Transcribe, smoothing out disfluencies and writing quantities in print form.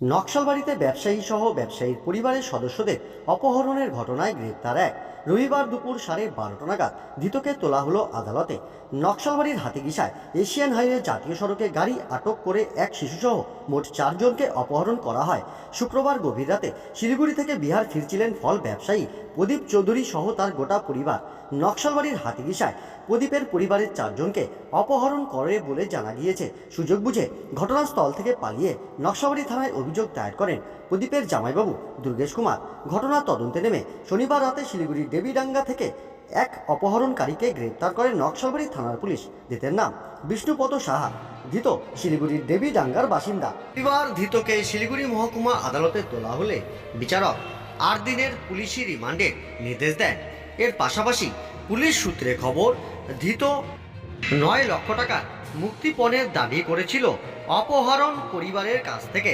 নকশালবাড়িতে ব্যবসায়ী সহ ব্যবসায়ীর পরিবারের সদস্যদের অপহরণের ঘটনায় গ্রেপ্তার এক। রবিবার দুপুর 12:30 নাগাদ ধৃতকে তোলা হলো আদালতে। নকশালবাড়ির হাতিগিসায় এশিয়ান হাইওয়ে জাতীয় সড়কে গাড়ি আটক করে এক শিশুসহ মোট 4 জনকে অপহরণ করা হয়। শুক্রবার গভীর রাতে শিলিগুড়ি থেকে বিহার ফিরছিলেন ফল ব্যবসায়ী প্রদীপ চৌধুরী সহ তার গোটা পরিবার। নকশালবাড়ির হাতিগিসায় প্রদীপের পরিবারের 4 জনকে অপহরণ করে বলে জানা গিয়েছে। সুযোগ বুঝে ঘটনাস্থল থেকে পালিয়ে নকশালবাড়ি থানায় অভিযোগ দায়ের করেন প্রদীপের জামাইবাবু দুর্গেশ কুমার। ঘটনার তদন্তে নেমে শনিবার রাতে শিলিগুড়ির দেবীডাঙ্গা থেকে এক অপহরণকারীকে গ্রেপ্তার করে নকশালবাড়ি থানার পুলিশ। ধৃতের নাম বিষ্ণুপদ সাহা। ধৃত শিলিগুড়ির দেবীডাঙ্গার বাসিন্দা। এবার ধৃতকে শিলিগুড়ি মহকুমা আদালতে তোলা হলে বিচারক 8 দিনের পুলিশি রিমান্ডের নির্দেশ দেন। এর পাশাপাশি পুলিশ সূত্রে খবর, ধৃত 9 লক্ষ টাকার মুক্তিপণের দাবি করেছিল অপহরণ পরিবারের কাছ থেকে।